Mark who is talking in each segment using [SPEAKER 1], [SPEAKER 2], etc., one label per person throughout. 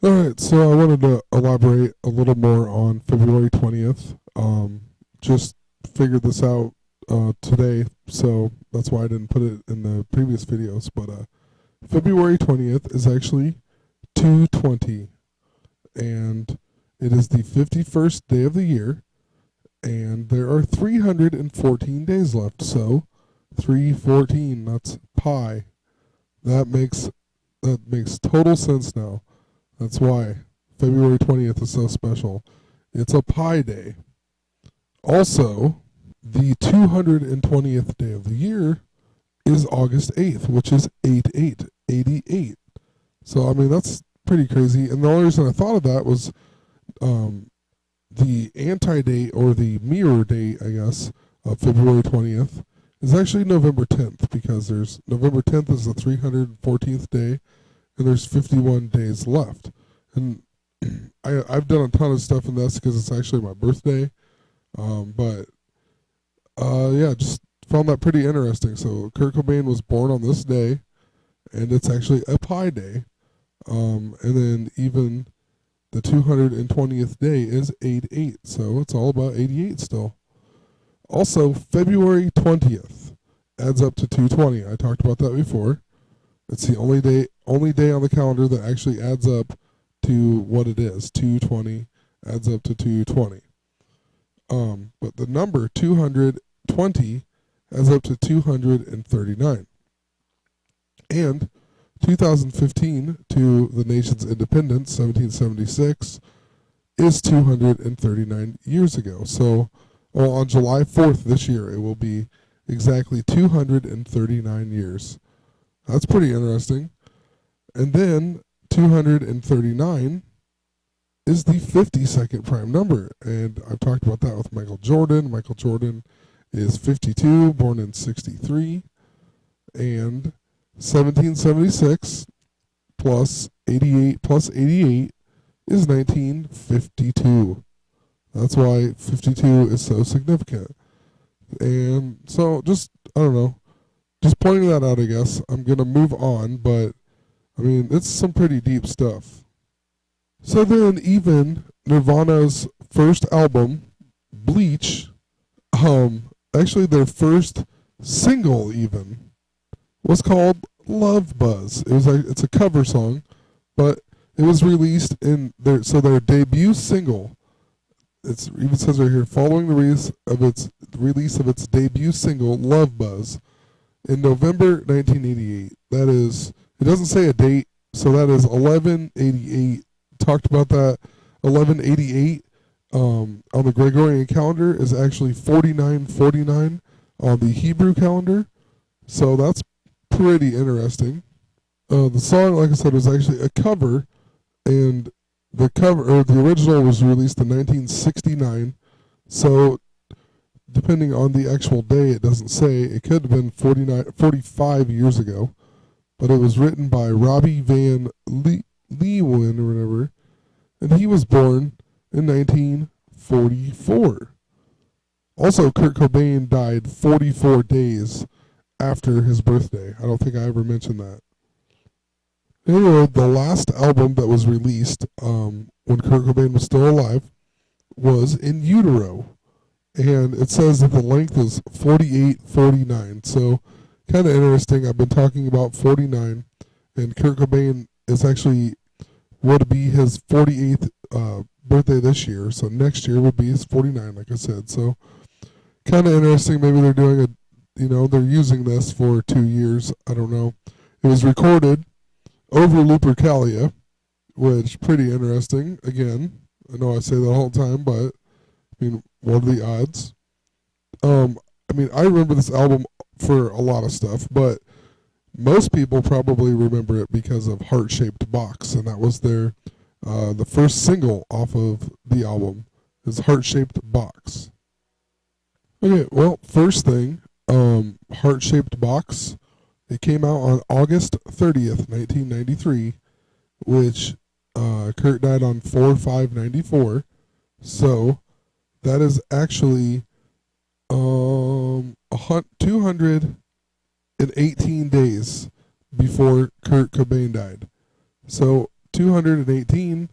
[SPEAKER 1] All right, so I wanted to elaborate a little more on February 20th. Just figured this out today, so that's why I didn't put it in the previous videos. But February 20th is actually 220, and it is the 51st day of the year, and there are 314 days left. So 314, that's pi. That makes that makes total sense now. That's why February 20th is so special. It's a Pi Day. Also, the 220th day of the year is August 8th, which is 8/8, 88. So, I mean, that's pretty crazy. And the only reason I thought of that was um, the anti date or the mirror date, I guess, of February 20th is actually November 10th because there's November 10th is the 314th day and there's 51 days left. And I've done a ton of stuff in this because it's actually my birthday. But yeah, just found that pretty interesting. So Kurt Cobain was born on this day, and it's actually a Pi Day. And then even the 220th day is 8/8, so it's all about 88 still. Also, February 20th adds up to 220. I talked about that before. It's the only day on the calendar that actually adds up to what it is. 220 adds up to 220. But the number 220 adds up to 239. And 2015 to the nation's independence, 1776, is 239 years ago. So, well, on July 4th this year, it will be exactly 239 years. That's pretty interesting. And then 239 is the 52nd prime number. And I've talked about that with Michael Jordan. Michael Jordan is 52, born in 63. And 1776 plus 88 is 1952. That's why 52 is so significant. And so just, I don't know, just pointing that out, I guess. I'm going to move on, but I mean, it's some pretty deep stuff. So then, even Nirvana's first album, Bleach, actually their first single even was called Love Buzz. It's a cover song, but it was released in their debut single. It even says right here, following the release of its debut single, Love Buzz, in November 1988. That is, it doesn't say a date, so that is 1188. Talked about that. 1188 on the Gregorian calendar is actually 4949 on the Hebrew calendar. So that's pretty interesting. The song, like I said, was actually a cover, and the original was released in 1969. So depending on the actual day, it doesn't say. It could have been 45 years ago, but it was written by Robbie Van Leeuwen or whatever, and he was born in 1944. Also, Kurt Cobain died 44 days after his birthday. I don't think I ever mentioned that. Anyway, the last album that was released when Kurt Cobain was still alive was In Utero. And it says that the length is 48:49. So, kind of interesting. I've been talking about 49, and Kurt Cobain is actually would be his 48th birthday this year. So next year would be his 49, like I said. So, kind of interesting. Maybe they're doing they're using this for 2 years. I don't know. It was recorded over Lupercalia, which pretty interesting. Again, I know I say that all the time, but I mean, what are the odds? I mean, I remember this album for a lot of stuff, but most people probably remember it because of Heart Shaped Box, and that was the first single off of the album is Heart Shaped Box. Okay, well, first thing, Heart Shaped Box. It came out on August 30th, 1993, which Kurt died on 4/5/94. So that is actually 218 days before Kurt Cobain died. So 218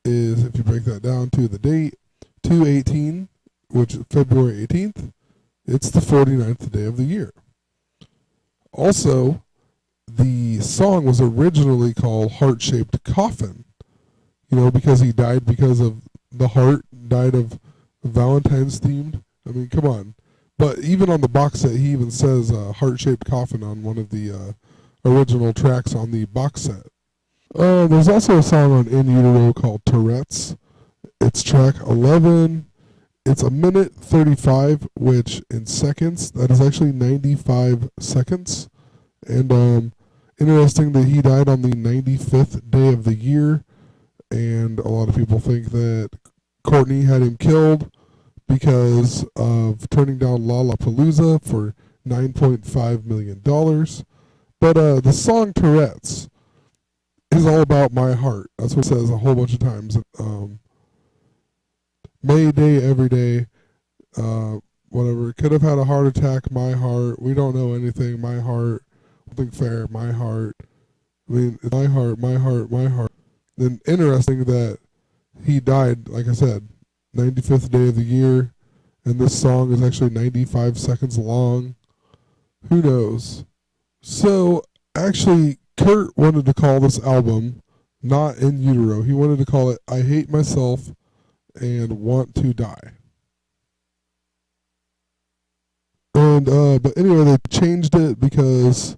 [SPEAKER 1] is, if you break that down to the date, 218, which is February 18th, it's the 49th day of the year. Also, the song was originally called Heart-Shaped Coffin, because he died because of the heart, died of Valentine's themed. I mean, come on. But even on the box set, he even says Heart-Shaped Coffin on one of the original tracks on the box set. There's also a song on In Utero called Tourette's. It's track 11. It's 1:35, which in seconds, that is actually 95 seconds. And interesting that he died on the 95th day of the year. And a lot of people think that Courtney had him killed because of turning down Lollapalooza for $9.5 million. But the song Tourette's is all about my heart. That's what it says a whole bunch of times. May Day, every day, whatever. Could have had a heart attack, my heart. We don't know anything, my heart. Nothing fair, my heart. I mean, it's my heart, my heart, my heart. Then interesting that he died, like I said, 95th day of the year, and this song is actually 95 seconds long. Who knows? So, actually, Kurt wanted to call this album not In Utero. He wanted to call it I Hate Myself and Want to Die. And but anyway, they changed it because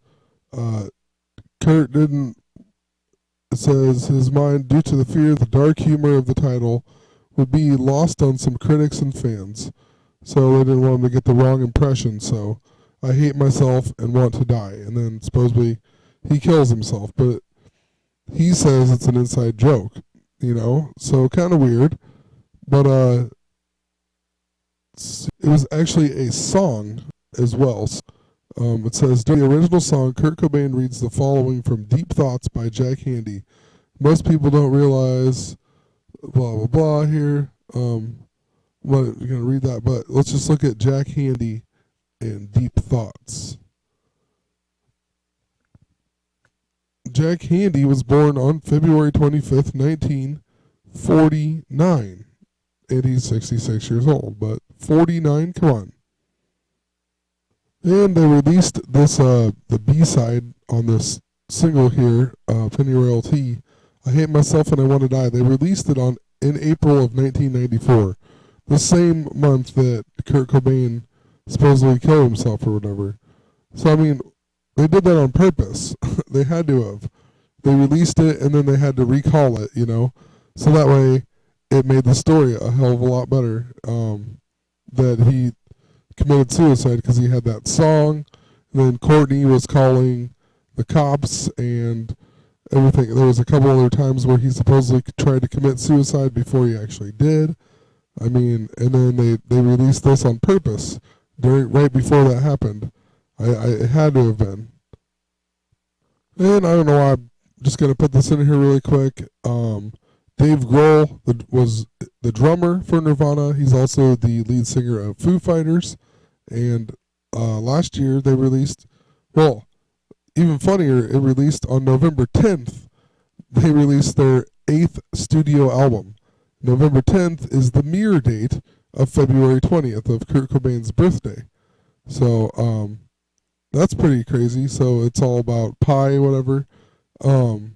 [SPEAKER 1] Kurt didn't. It says his mind, due to the fear, the dark humor of the title would be lost on some critics and fans. So they didn't want him to get the wrong impression. So I hate myself and want to die. And then supposedly he kills himself, but he says it's an inside joke, so kind of weird. But it was actually a song as well. It says, during the original song, Kurt Cobain reads the following from Deep Thoughts by Jack Handey. Most people don't realize blah, blah, blah here. You're going to read that, but let's just look at Jack Handey and Deep Thoughts. Jack Handey was born on February 25th, 1949. And he's 66 years old, but 49, come on. And they released this, the B-side on this single here, Pennyroyal Tea, I Hate Myself and I Want to Die. They released it in April of 1994, the same month that Kurt Cobain supposedly killed himself or whatever. So, I mean, they did that on purpose. They had to have. They released it and then they had to recall it, So that way it made the story a hell of a lot better, that he committed suicide because he had that song. And then Courtney was calling the cops and everything. There was a couple other times where he supposedly tried to commit suicide before he actually did. I mean, and then they released this on purpose right before that happened. It had to have been. And I don't know why I'm just going to put this in here really quick. Dave Grohl was the drummer for Nirvana. He's also the lead singer of Foo Fighters. And last year they released, well, even funnier, it released on November 10th. They released their 8th studio album. November 10th is the mirror date of February 20th of Kurt Cobain's birthday. So that's pretty crazy. So it's all about pie, whatever. It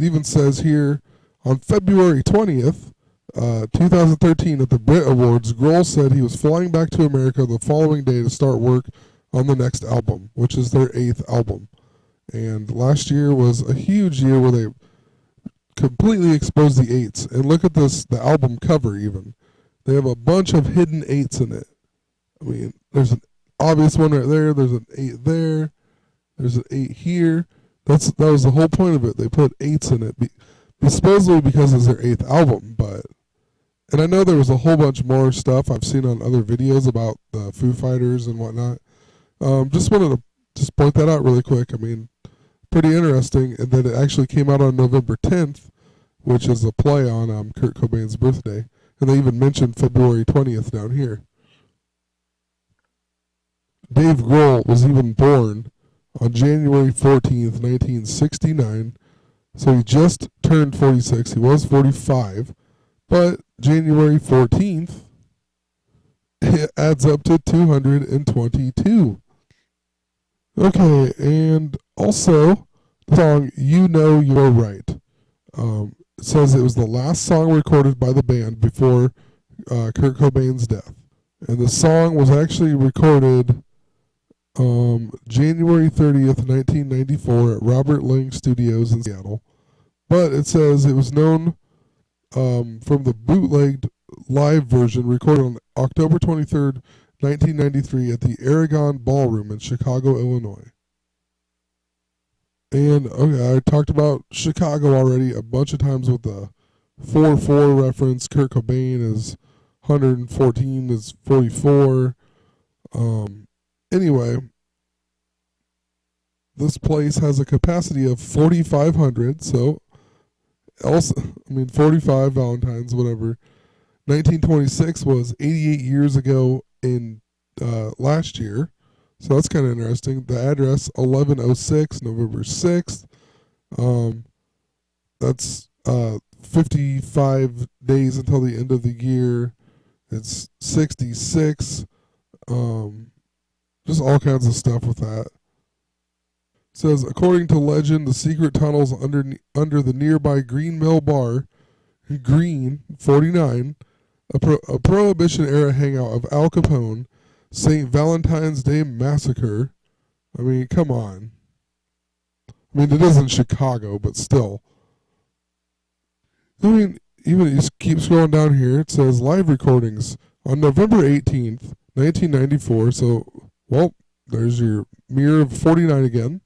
[SPEAKER 1] even says here, on February 20th, 2013, at the Brit Awards, Grohl said he was flying back to America the following day to start work on the next album, which is their 8th album. And last year was a huge year where they completely exposed the 8s. And look at this, the album cover even. They have a bunch of hidden 8s in it. I mean, there's an obvious one right there. There's an 8 there. There's an 8 here. That was the whole point of it. They put 8s in it. Supposedly because it's their 8th album, and I know there was a whole bunch more stuff I've seen on other videos about the Foo Fighters and whatnot. Just wanted to just point that out really quick. I mean, pretty interesting, and then it actually came out on November 10th, which is a play on Kurt Cobain's birthday, and they even mentioned February 20th down here. Dave Grohl was even born on January 14th, 1969, So he just turned 46. He was 45. But January 14th, it adds up to 222. Okay, and also the song You Know You're Right. It says it was the last song recorded by the band before Kurt Cobain's death. And the song was actually recorded January 30th, 1994 at Robert Lang Studios in Seattle. But it says it was known from the bootlegged live version recorded on October 23rd, 1993 at the Aragon Ballroom in Chicago, Illinois. And okay, I talked about Chicago already a bunch of times with the 4-4 reference. Kurt Cobain is 114 is 44. Anyway, this place has a capacity of 4,500. So, also, 45 Valentines, whatever. 1926 was 88 years ago in last year. So that's kind of interesting. The address 1106 November 6th. That's 55 days until the end of the year. It's 66. Just all kinds of stuff with that. It says, according to legend, the secret tunnels under the nearby Green Mill Bar, Green 49, a Prohibition-era hangout of Al Capone, St. Valentine's Day Massacre. Come on. It is in Chicago, but still. Even you keep scrolling down here, it says live recordings on November 18th, 1994. So, well, there's your mirror of 49 again.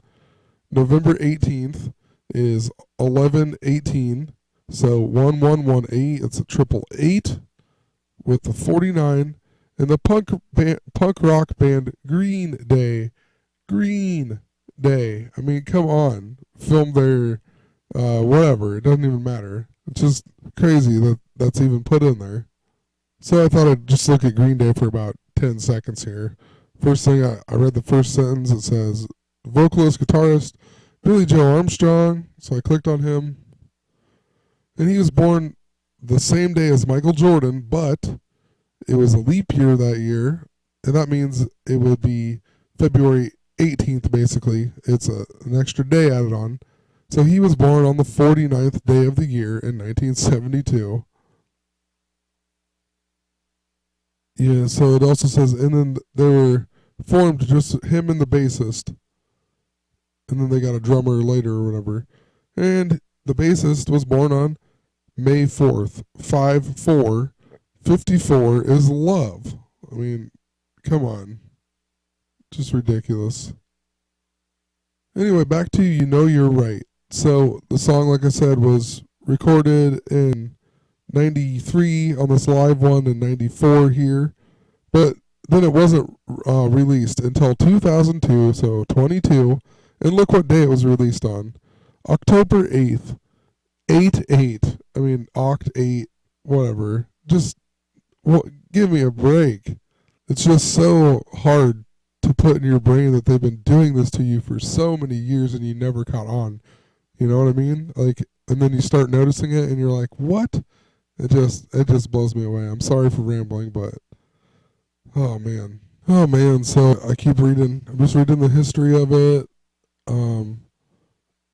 [SPEAKER 1] November 18th is 1118. So 1118. It's a 888 with the 49. And the punk rock band Green Day. Green Day. Come on. Film their whatever. It doesn't even matter. It's just crazy that that's even put in there. So I thought I'd just look at Green Day for about 10 seconds here. First thing, I read the first sentence. It says, vocalist, guitarist, Billy Joe Armstrong. So I clicked on him. And he was born the same day as Michael Jordan, but it was a leap year that year, and that means it would be February 18th, basically. It's an extra day added on. So he was born on the 49th day of the year in 1972. Yeah, so it also says, and then they were formed just him and the bassist. And then they got a drummer later or whatever. And the bassist was born on May 4th, 5/4. 54 is love. Come on. Just ridiculous. Anyway, back to You Know You're Right. So the song, like I said, was recorded in 93 on this live one and 94 here. But then it wasn't released until 2002, so 22. And look what day it was released on. October 8th. 8/8. Oct 8, whatever. Just give me a break. It's just so hard to put in your brain that they've been doing this to you for so many years and you never caught on. You know what I mean? And then you start noticing it and you're like, what? It just blows me away. I'm sorry for rambling, but oh man. So I keep reading. I'm just reading the history of it.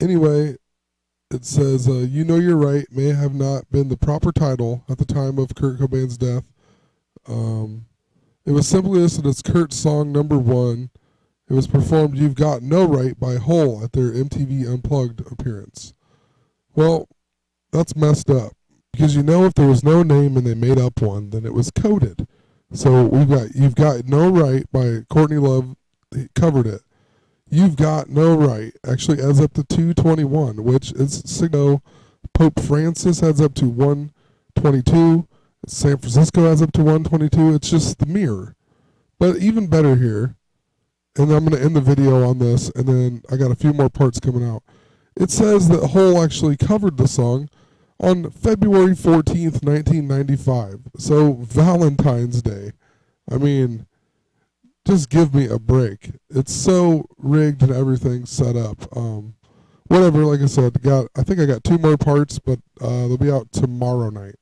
[SPEAKER 1] Anyway, it says, You Know You're Right may have not been the proper title at the time of Kurt Cobain's death. It was simply listed as Kurt's song number 1. It was performed You've Got No Right by Hole at their MTV Unplugged appearance. Well, that's messed up. Because if there was no name and they made up one, then it was coded. So we've got You've Got No Right by Courtney Love. He covered it. You've Got No Right actually adds up to 221, which is signal. Pope Francis adds up to 122. San Francisco adds up to 122. It's just the mirror. But even better here, and I'm going to end the video on this, and then I got a few more parts coming out. It says that Hole actually covered the song on February 14th, 1995. So Valentine's Day. Just give me a break. It's so rigged and everything set up. whatever. Like I said, I think I got 2 more parts, but they'll be out tomorrow night.